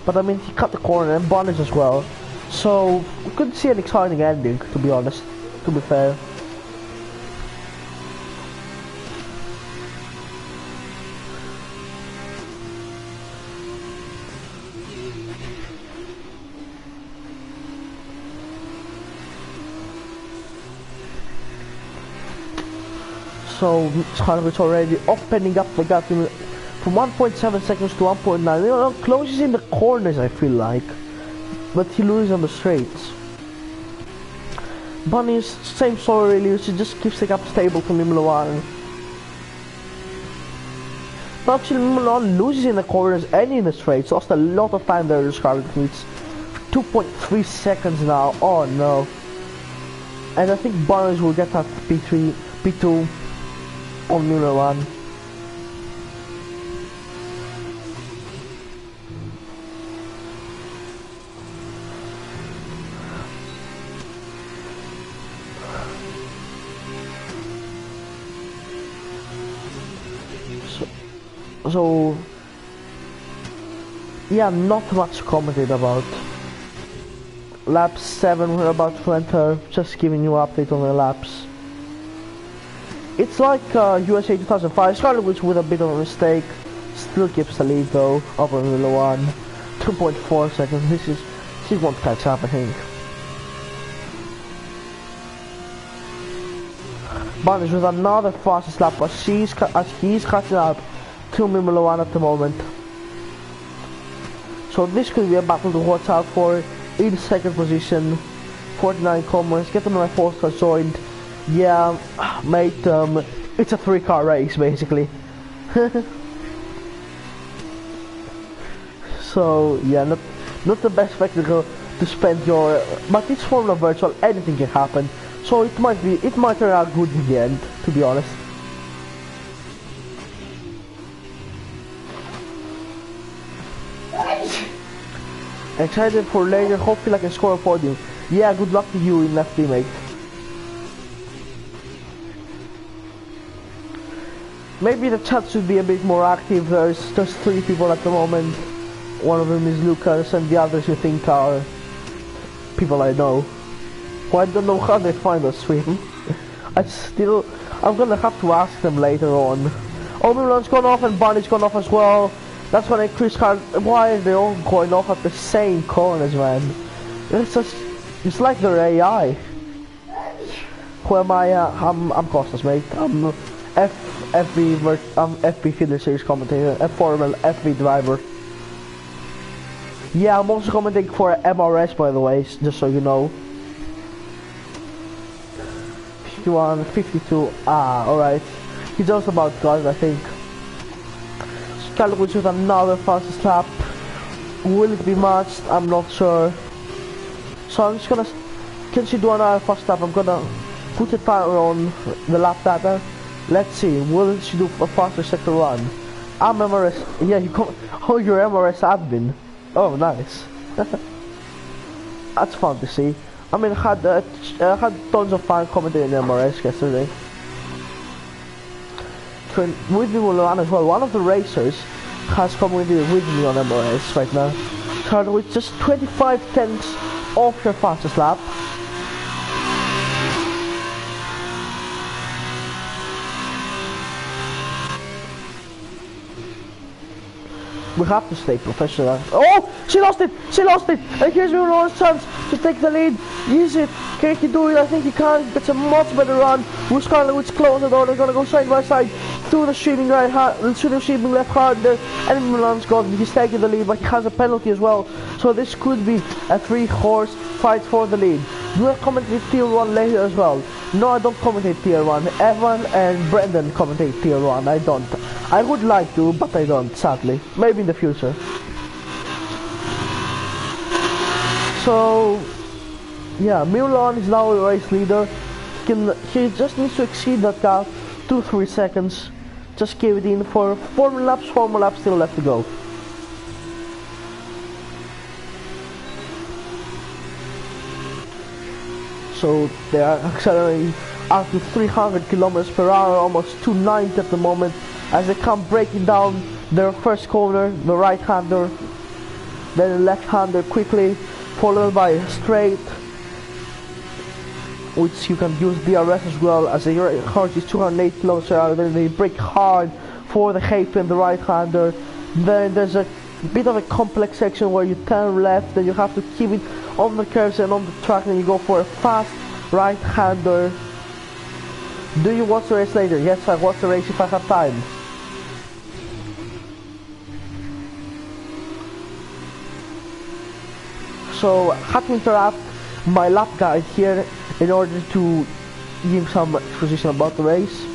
S1: but I mean he cut the corner and Bonnet as well. So we could see an exciting ending, to be honest, to be fair. So Scarlet Witch already opening up the gap from 1.7 seconds to 1.9. You know, closes in the corners, I feel like, but he loses on the straights. Bunny's same story really. She just keeps the gap stable from Mulan. But actually Mulan loses in the corners and in the straights. Lost a lot of time there to Scarlet Witch. 2.3 seconds now. Oh no. And I think Barnes will get that P3, P2 on Miller 1. So yeah, not much to commentate about. Lap 7 we're about to enter, just giving you an update on the laps. It's like USA 2005, started with a bit of a mistake, still keeps the lead though, over Miller 1, 2.4 seconds, she won't catch up I think. Barnes with another fastest lap as he's catching up to Miller 1 at the moment. So this could be a battle to watch out for. In second position, 49 comers, get my fourth car joined. Yeah, mate, it's a 3-car race basically. So yeah, not the best spectacle to spend your, but it's Formula Virtual, anything can happen. So it might turn out good in the end, to be honest. Excited for later, hopefully I can score a podium. Yeah, good luck to you in FD, mate. Maybe the chat should be a bit more active. There's just 3 people at the moment. One of them is Lucas and the others you think are people I know. Who I don't know how they find us stream. I'm gonna have to ask them later on. Oh, Milan's gone off and Barney's gone off as well. That's when I why are they all going off at the same corners, man? It's like they're AI. Who am I? I'm Costas, mate. I'm FB Fiddler Series commentator, a former FB driver. Yeah, I'm also commenting for MRS, by the way, just so you know. 51, 52, alright. He's also about guys, I think. Skylarwoods with another fastest lap. Will it be matched? I'm not sure. So I'm just gonna, can she do another fast lap? I'm gonna put a timer on the lap data. Let's see, will she do a faster second run? I'm MRS, yeah, oh, you're MRS admin. Oh, nice. That's fun to see. I mean, I had tons of fun commenting in MRS yesterday. With me Mulan as well. One of the racers has come with me on MRS right now. Started with just 25 tenths off her fastest lap. We have to stay professional. Oh, she lost it! She lost it! And here's Mulan's chance to take the lead. Use it. Can he do it? I think he can. Gets a much better run. With Scarlett, which close the door. They're gonna go side by side through the streaming right hand, through the streaming left hand. And Mulan's gone. He's taking the lead, but he has a penalty as well. So this could be a 3-horse fight for the lead. Do I commentate Tier 1 later as well? No, I don't commentate Tier 1. Evan and Brendan commentate Tier 1. I don't. I would like to, but I don't, sadly. Maybe in the future. So yeah, Milan is now a race leader. He just needs to exceed that gap 2-3 seconds. Just give it in for 4 more laps still left to go. So they are accelerating up to 300 kilometers per hour, almost 290 at the moment, as they come breaking down their first corner, the right-hander, then the left-hander quickly, followed by a straight, which you can use DRS as well, as the horse is 208 kilometers per hour. Then they brake hard for the hairpin, the right-hander. Then there's a bit of a complex section where you turn left, then you have to keep it on the curves and on the track, and you go for a fast right-hander. Do you watch the race later? Yes, I watch the race if I have time. So I had to interrupt my lap guide here in order to give some exposition about the race.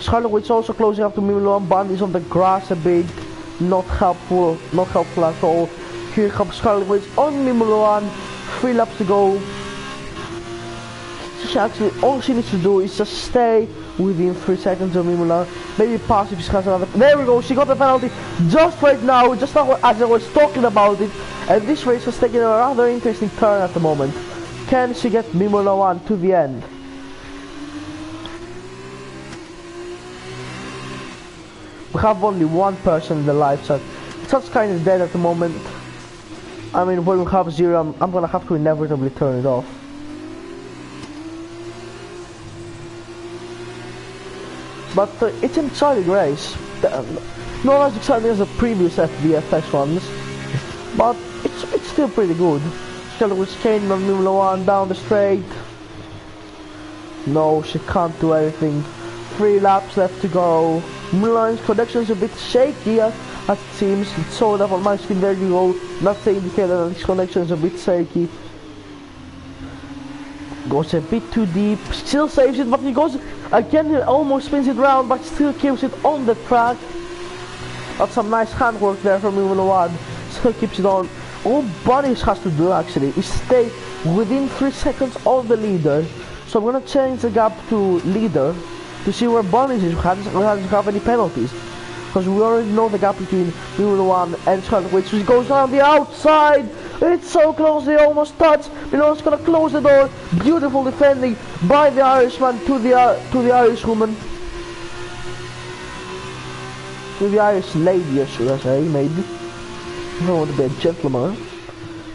S1: Scarlett also closing up to Milan. Bond is on the grass a bit, not helpful at all. Here comes Scarlett on Milan, 3 laps to go. all she needs to do is just stay within 3 seconds of Mimula. Maybe pass if she has another. There we go, she got the penalty just right now, just now as I was talking about it. And this race has taken a rather interesting turn at the moment. Can she get Mimula 1 to the end? We have only one person in the live chat. It's kind of dead at the moment. I mean, when we have 0, I'm gonna have to inevitably turn it off. But it's an exciting race. Not as exciting as the previous Fvfs ones, but it's still pretty good. Shelly was chaining on Mimula 1 down the straight. No, she can't do anything. 3 laps left to go. Milan's connection is a bit shaky as it seems. It's showing up on my screen. There you go. Not to indicate that his connection is a bit shaky. Goes a bit too deep. Still saves it, but he goes again. He almost spins it round, but still keeps it on the track. That's some nice handwork there from Mimula 1. Still keeps it on. All Bunnies has to do actually is stay within 3 seconds of the leader. So I'm gonna change the gap to leader to see where Bunnies is, who doesn't have any penalties. Because we already know the gap between Mimula 1 and Scarlet Witch, which goes down the outside. It's so close, they almost touch. Milan's gonna close the door. Beautiful defending by the Irishman to the Irish woman. To the Irish lady, should I say, maybe. I don't want to be a gentleman.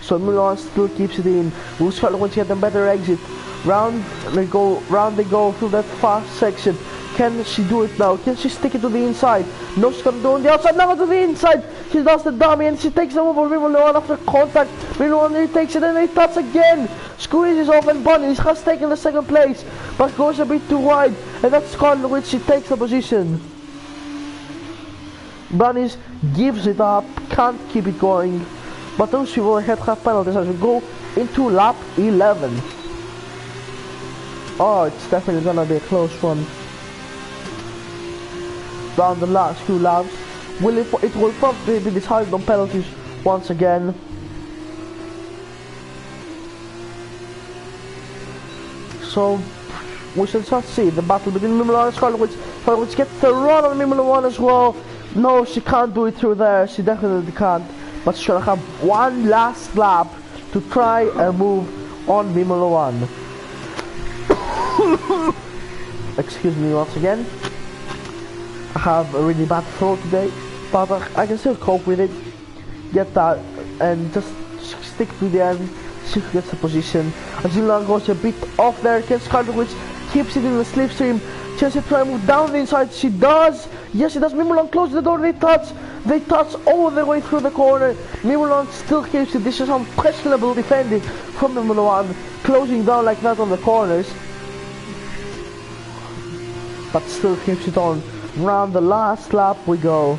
S1: So Milan still keeps it in. Will Scarlet Witch get a better exit? Round they go through that fast section. Can she do it now? Can she stick it to the inside? No, she's gonna do it on the outside, now to the inside. She does the dummy and she takes the move over Mimula 1 after contact. Mimula 1 retakes it and they touch again. Squeezes off and Bunnies has taken the second place, but goes a bit too wide. And that's Scarlet Witch, she takes the position. Bunnies gives it up, can't keep it going. But those she will have penalties as we go into lap 11. Oh, it's definitely gonna be a close one. Down the last few laps, it will probably be decided on penalties once again. So we shall just see the battle between Mimula and Scarlet Witch. Scarlet Witch gets the run on Mimula 1 as well. No, she can't do it through there. She definitely can't. But she's gonna have one last lap to try and move on Mimula 1. Excuse me once again. I have a really bad throat today, but I can still cope with it. Get that and just stick to the end. She gets the position. As Milan goes a bit off there, against Scarlet Witch keeps it in the slipstream. Chelsea try to move down the inside. She does. Yes, she does. Mimula closes the door. They touch all the way through the corner. Mimula still keeps it. This is unquestionable defending from Mimula 1, closing down like that on the corners, but still keeps it on. Round the last lap we go.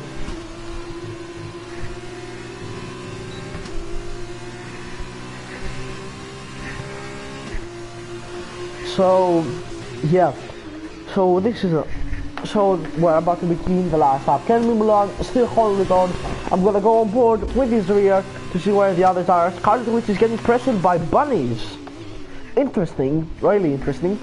S1: So yeah, so we're about to begin the last lap. Can Mimula still hold it on? I'm gonna go on board with his rear to see where the others are. Scarlet Witch is getting pressured by Bunnies. Interesting, really interesting.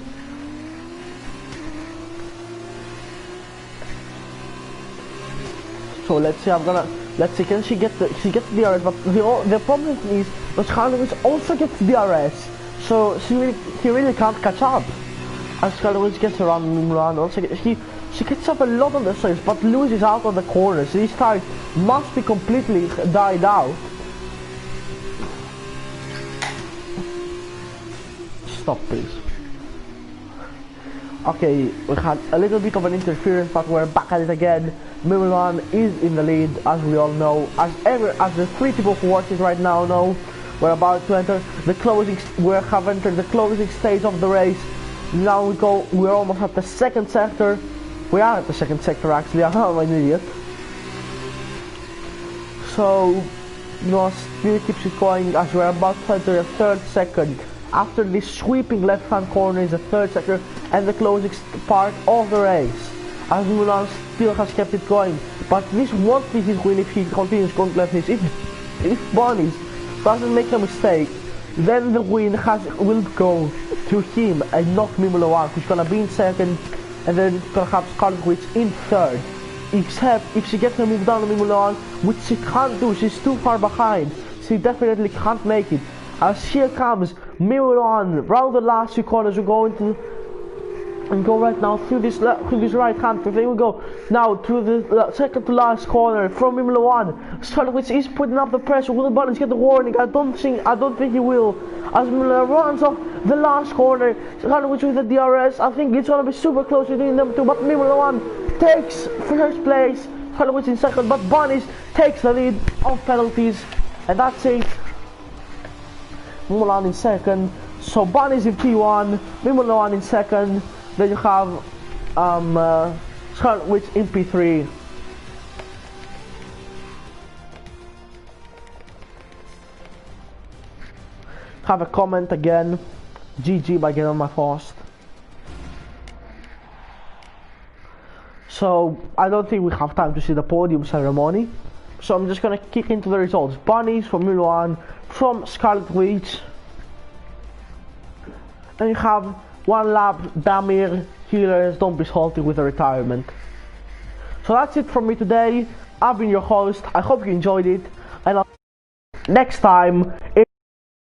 S1: So let's see, can she get the DRS? But the problem is that Scarlet Witch also gets DRS, so she really can't catch up. As Scarlet Witch gets around Mimula, also she gets up a lot on the straights, but loses out on the corners. These tires must be completely died out. Stop, please. Okay, we had a little bit of an interference, but we're back at it again. Mimula is in the lead, as we all know. As the 3 people who watch it right now know, we're about to enter the closing. We have entered the closing stage of the race. Now we're almost at the second sector. We are at the second sector actually. I'm an idiot. So, still keeps it going as we're about to enter the third second. After this sweeping left-hand corner is the third sector and the closing part of the race. As Milan still has kept it going, but this won't be his win if he continues going left. If Bunnies doesn't make a mistake, then the win will go to him and not Formula 1, who's gonna be in second, and then gonna have Scarlet Witch in third. Except if she gets to move down to Formula 1, which she can't do, she's too far behind. She definitely can't make it. As here comes Formula 1, round the last few corners, we're going to and go right now through this right hand. There we go. Now to the second to last corner from Formula 1. Scarlet Witch is putting up the pressure. Will the Bunnies get the warning? I don't think he will. As Formula runs off the last corner, Scarlet Witch with the DRS. I think it's gonna be super close between them two. But Formula 1 takes first place. Scarlet Witch in second, but Bunnies takes the lead of penalties, and that's it. Formula 1 in second. So Bunnies in P1, Formula 1 in second. Then you have Scarlet Witch in P3. Have a comment again. GG by getting on my fast. So I don't think we have time to see the podium ceremony. So I'm just gonna kick into the results. Bunnies from Formula 1 from Scarlet Witch. And you have one lap, Damir, Healers, don't be salty with the retirement. So that's it from me today. I've been your host. I hope you enjoyed it. And next time.